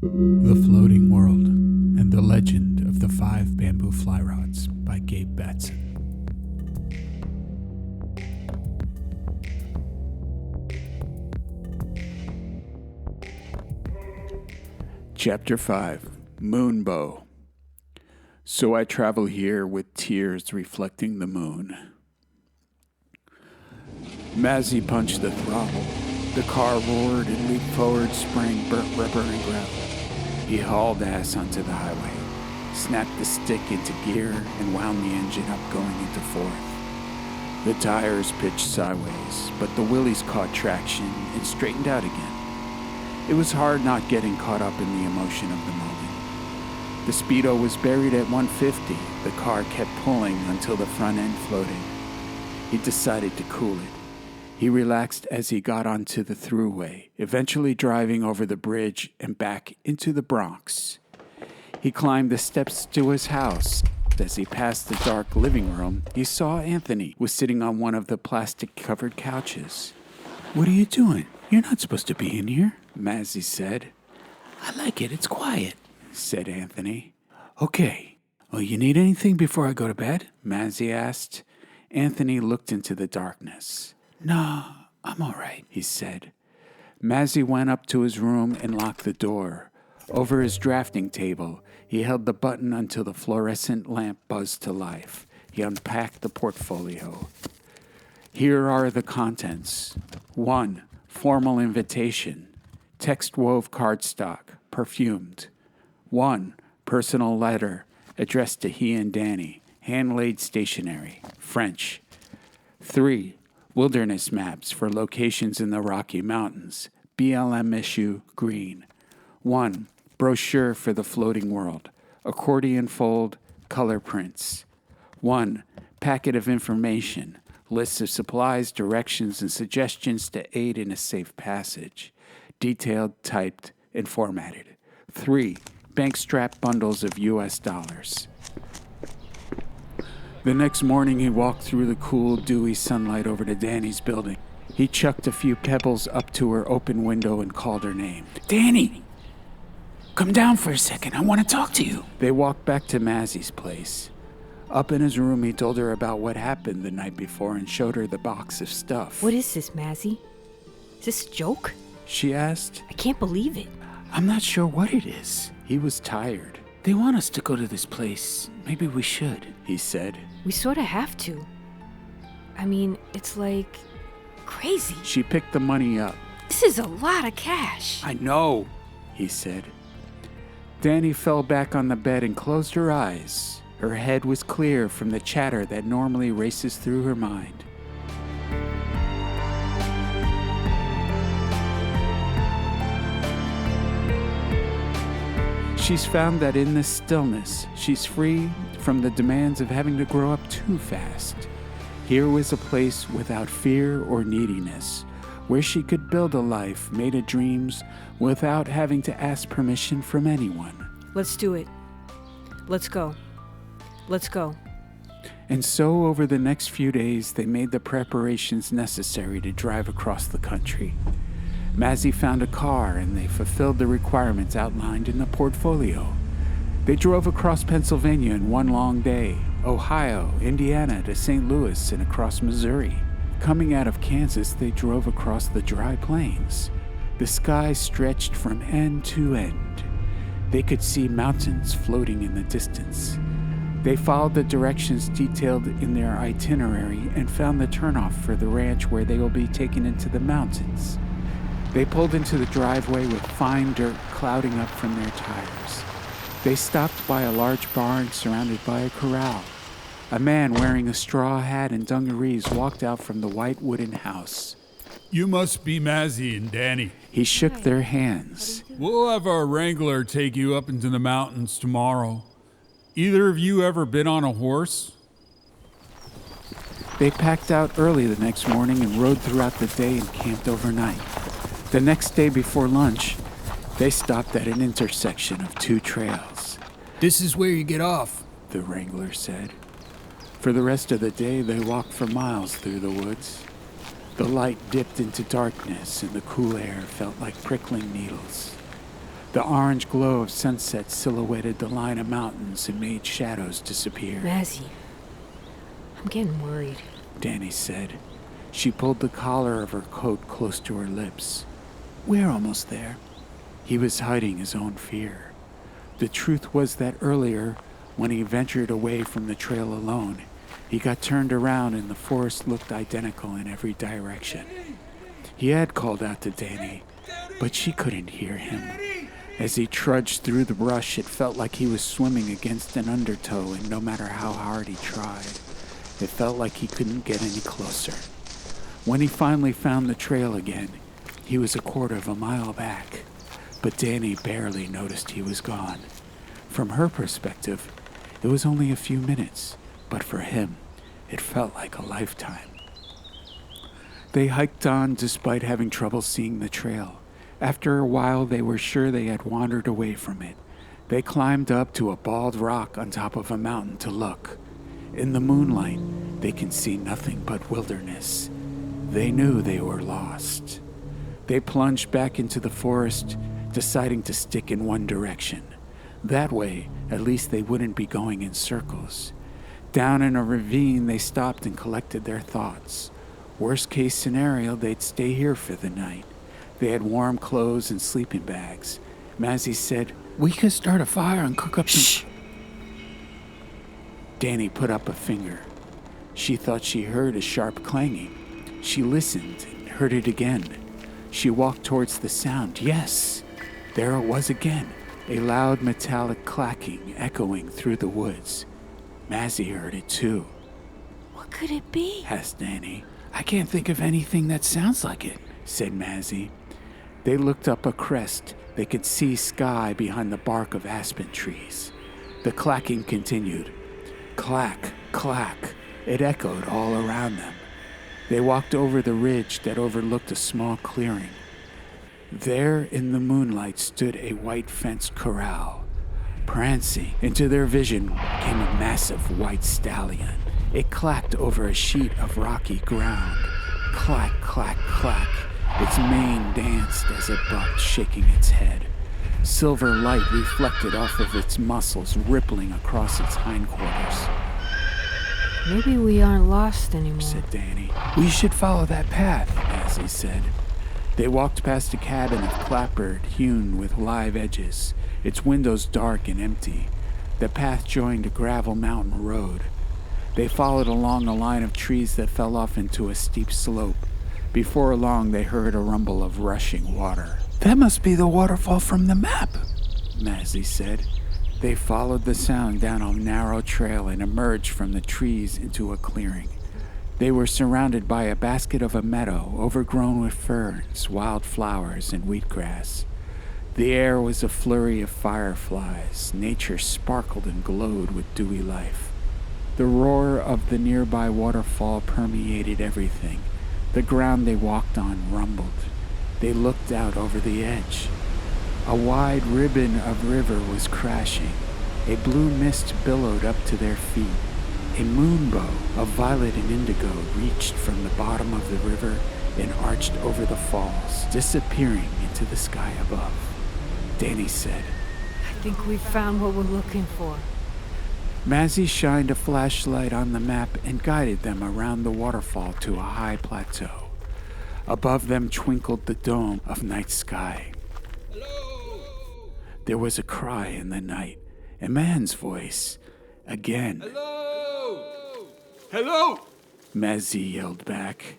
The Floating World and the Legend of the Five Bamboo Fly Rods by Gabe Batson. Chapter 5, MOONBOW. So I travel here with tears reflecting the moon. Mazzy punched the throttle. The car roared and leaped forward, spraying burnt rubber and gravel. He hauled ass onto the highway, snapped the stick into gear, and wound the engine up going into fourth. The tires pitched sideways, but the wheelies caught traction and straightened out again. It was hard not getting caught up in the emotion of the moment. The speedo was buried at 150. The car kept pulling until the front end floated. He decided to cool it. He relaxed as he got onto the thruway, eventually driving over the bridge and back into the Bronx. He climbed the steps to his house. As he passed the dark living room, he saw Anthony was sitting on one of the plastic-covered couches. "What are you doing? You're not supposed to be in here," Mazzy said. "I like it. It's quiet," said Anthony. "Okay. Well, you need anything before I go to bed?" Mazzy asked. Anthony looked into the darkness. "No, I'm all right," he said. Mazzy went up to his room and locked the door. Over his drafting table, he held the button until the fluorescent lamp buzzed to life. He unpacked the portfolio. Here are the contents. 1. Formal invitation. Text wove cardstock, perfumed. 1. Personal letter, addressed to he and Dani, hand-laid stationery, French. 3. Wilderness maps for locations in the Rocky Mountains, BLM issue, green. 1. Brochure for the floating world, accordion fold, color prints. 1. Packet of information, lists of supplies, directions, and suggestions to aid in a safe passage, detailed, typed, and formatted. 3. Bank strap bundles of US dollars. The next morning, he walked through the cool, dewy sunlight over to Dani's building. He chucked a few pebbles up to her open window and called her name. "Dani! Come down for a second. I want to talk to you." They walked back to Mazzy's place. Up in his room, he told her about what happened the night before and showed her the box of stuff. "What is this, Mazzy? Is this a joke?" she asked. "I can't believe it." "I'm not sure what it is." He was tired. "They want us to go to this place. Maybe we should," he said. "We sort of have to. I mean, it's like crazy." She picked the money up. "This is a lot of cash." "I know," he said. Dani fell back on the bed and closed her eyes. Her head was clear from the chatter that normally races through her mind. She's found that in this stillness, she's free from the demands of having to grow up too fast. Here was a place without fear or neediness, where she could build a life made of dreams without having to ask permission from anyone. "Let's do it. Let's go. Let's go." And so over the next few days, they made the preparations necessary to drive across the country. Mazzy found a car and they fulfilled the requirements outlined in the portfolio. They drove across Pennsylvania in one long day, Ohio, Indiana to St. Louis and across Missouri. Coming out of Kansas, they drove across the dry plains. The sky stretched from end to end. They could see mountains floating in the distance. They followed the directions detailed in their itinerary and found the turnoff for the ranch where they will be taken into the mountains. They pulled into the driveway with fine dirt clouding up from their tires. They stopped by a large barn surrounded by a corral. A man wearing a straw hat and dungarees walked out from the white wooden house. "You must be Mazzy and Dani. He shook their hands. We'll have our wrangler take you up into the mountains tomorrow. Either of you ever been on a horse?" They packed out early the next morning and rode throughout the day and camped overnight. The next day before lunch, they stopped at an intersection of two trails. "This is where you get off," the wrangler said. For the rest of the day, they walked for miles through the woods. The light dipped into darkness and the cool air felt like prickling needles. The orange glow of sunset silhouetted the line of mountains and made shadows disappear. Mazzy, I'm getting worried. Dani said. She pulled the collar of her coat close to her lips. We're almost there. He was hiding his own fear. The truth was that earlier, when he ventured away from the trail alone, he got turned around and the forest looked identical in every direction. He had called out to Dani, but she couldn't hear him. As he trudged through the brush, it felt like he was swimming against an undertow, and no matter how hard he tried, it felt like he couldn't get any closer. When he finally found the trail again, he was a quarter of a mile back, but Dani barely noticed he was gone. From her perspective, it was only a few minutes, but for him, it felt like a lifetime. They hiked on despite having trouble seeing the trail. After a while, they were sure they had wandered away from it. They climbed up to a bald rock on top of a mountain to look. In the moonlight, they could see nothing but wilderness. They knew they were lost. They plunged back into the forest, deciding to stick in one direction. That way, at least they wouldn't be going in circles. Down in a ravine, they stopped and collected their thoughts. Worst case scenario, they'd stay here for the night. They had warm clothes and sleeping bags. Mazzy said, we could start a fire and cook up some... Shh! Dani put up a finger. She thought she heard a sharp clanging. She listened and heard it again. She walked towards the sound. Yes, there it was again, a loud metallic clacking echoing through the woods. Mazzy heard it too. What could it be? Asked Dani. I can't think of anything that sounds like it, said Mazzy. They looked up a crest. They could see sky behind the bark of aspen trees. The clacking continued. Clack, clack. It echoed all around them. They walked over the ridge that overlooked a small clearing. There in the moonlight stood a white fenced corral. Prancing into their vision came a massive white stallion. It clacked over a sheet of rocky ground. Clack, clack, clack. Its mane danced as it bucked, shaking its head. Silver light reflected off of its muscles, rippling across its hindquarters. Maybe we aren't lost anymore, said Dani. We should follow that path, Mazzy said. They walked past a cabin of clapboard hewn with live edges, its windows dark and empty. The path joined a gravel mountain road. They followed along a line of trees that fell off into a steep slope. Before long, they heard a rumble of rushing water. That must be the waterfall from the map, Mazzy said. They followed the sound down a narrow trail and emerged from the trees into a clearing. They were surrounded by a basket of a meadow overgrown with ferns, wildflowers, and wheatgrass. The air was a flurry of fireflies. Nature sparkled and glowed with dewy life. The roar of the nearby waterfall permeated everything. The ground they walked on rumbled. They looked out over the edge. A wide ribbon of river was crashing. A blue mist billowed up to their feet. A moonbow of violet and indigo reached from the bottom of the river and arched over the falls, disappearing into the sky above. Dani said, I think we've found what we're looking for. Mazzy shined a flashlight on the map and guided them around the waterfall to a high plateau. Above them twinkled the dome of night sky. Hello! There was a cry in the night, a man's voice. Again. Hello! Hello! Mazzy yelled back.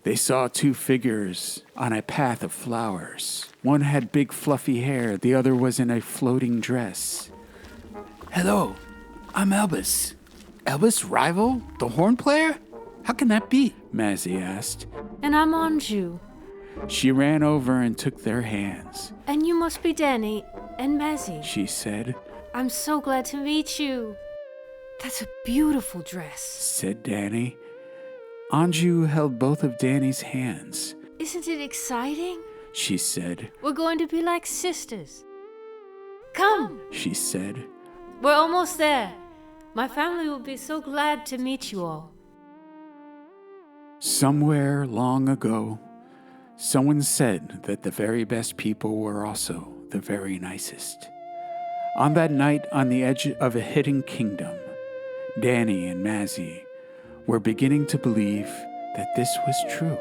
They saw two figures on a path of flowers. One had big fluffy hair, the other was in a floating dress. Hello, I'm Elvis. Elvis, rival? The horn player? How can that be? Mazzy asked. And I'm Anju. She ran over and took their hands. And you must be Dani and Mazzy, she said. I'm so glad to meet you. That's a beautiful dress, said Dani. Anju held both of Dani's hands. Isn't it exciting? She said. We're going to be like sisters. Come, she said. We're almost there. My family will be so glad to meet you all. Somewhere long ago, someone said that the very best people were also the very nicest. On that night, on the edge of a hidden kingdom, Dani and Mazzy were beginning to believe that this was true.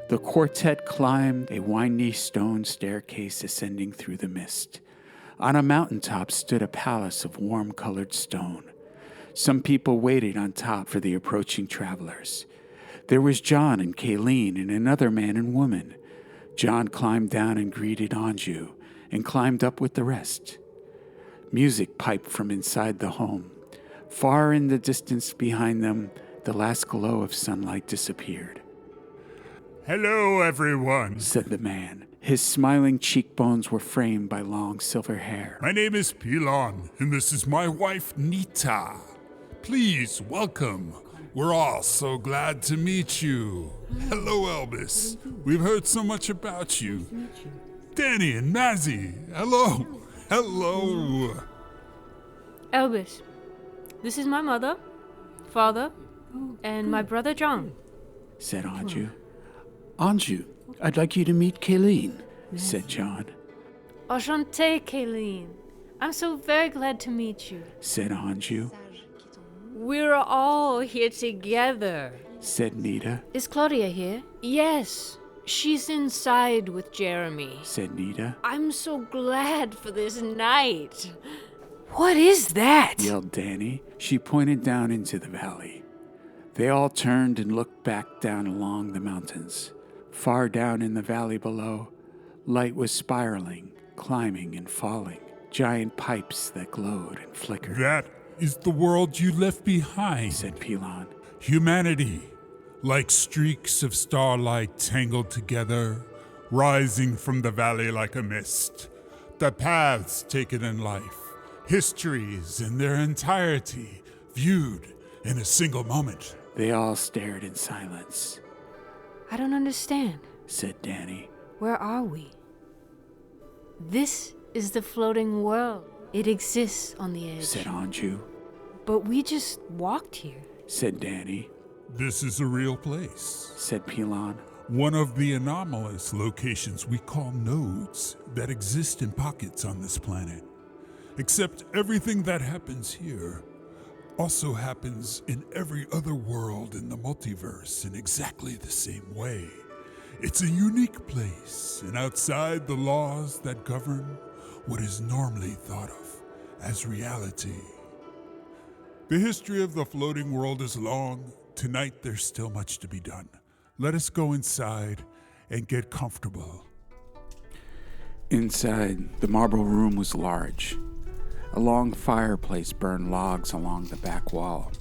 The quartet climbed a windy stone staircase ascending through the mist. On a mountaintop stood a palace of warm-colored stone. Some people waited on top for the approaching travelers. There was John and Kayleen and another man and woman. John climbed down and greeted Anju and climbed up with the rest. Music piped from inside the home. Far in the distance behind them, the last glow of sunlight disappeared. Hello, everyone, said the man. His smiling cheekbones were framed by long silver hair. My name is Pilon, and this is my wife, Nita. Please, welcome. We're all so glad to meet you. Hello, Elvis. We've heard so much about you. Dani and Mazzy, hello. Hello. Elvis, this is my mother, father, and my brother John, said Anju. Anju, I'd like you to meet Kayleen, said John. Enchanté, Kayleen. I'm so very glad to meet you, said Anju. We're all here together, said Nita. Is Claudia here? Yes, she's inside with Jeremy, said Nita. I'm so glad for this night. What is that? Yelled Dani. She pointed down into the valley. They all turned and looked back down along the mountains. Far down in the valley below, light was spiraling, climbing and falling. Giant pipes that glowed and flickered. That is the world you left behind, said Pilon. Humanity, like streaks of starlight tangled together, rising from the valley like a mist. The paths taken in life, histories in their entirety, viewed in a single moment. They all stared in silence. I don't understand, said Dani. Where are we? This is the floating world. It exists on the edge, said Anju. But we just walked here, said Dani. This is a real place, said Pilon. One of the anomalous locations we call nodes that exist in pockets on this planet. Except everything that happens here also happens in every other world in the multiverse in exactly the same way. It's a unique place, and outside the laws that govern what is normally thought of as reality. The history of the floating world is long. Tonight there's still much to be done. Let us go inside and get comfortable. Inside, the marble room was large. A long fireplace burned logs along the back wall.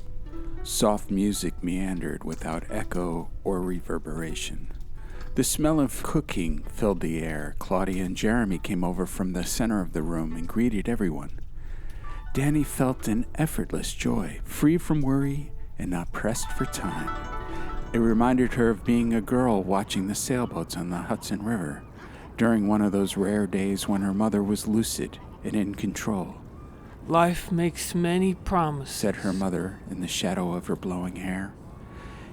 Soft music meandered without echo or reverberation. The smell of cooking filled the air. Claudia and Jeremy came over from the center of the room and greeted everyone. Dani felt an effortless joy, free from worry and not pressed for time. It reminded her of being a girl watching the sailboats on the Hudson River during one of those rare days when her mother was lucid and in control. Life makes many promises, said her mother in the shadow of her blowing hair.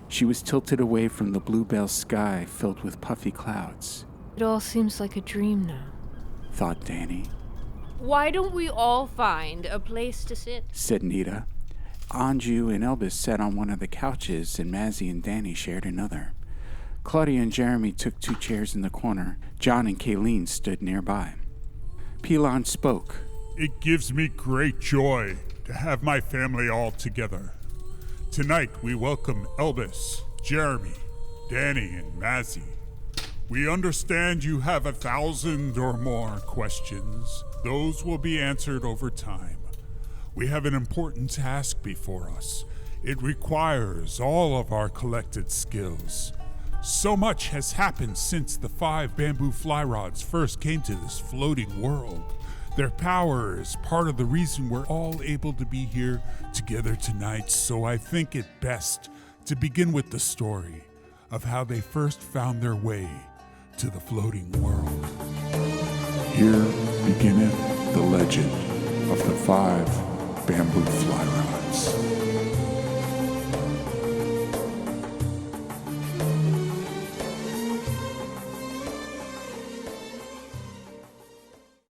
She was tilted away from the bluebell sky filled with puffy clouds. It all seems like a dream now, thought Dani. Why don't we all find a place to sit? Said Nita. Anju and Elvis sat on one of the couches and Mazzy and Dani shared another. Claudia and Jeremy took 2 chairs in the corner. John and Kayleen stood nearby. Pilon spoke. It gives me great joy to have my family all together. Tonight we welcome Elvis, Jeremy, Dani, and Mazzy. We understand you have 1,000 or more questions. Those will be answered over time. We have an important task before us. It requires all of our collected skills. So much has happened since the 5 bamboo fly rods first came to this floating world. Their power is part of the reason we're all able to be here together tonight, so I think it best to begin with the story of how they first found their way to the floating world. Here beginneth the legend of the 5 bamboo fly rods.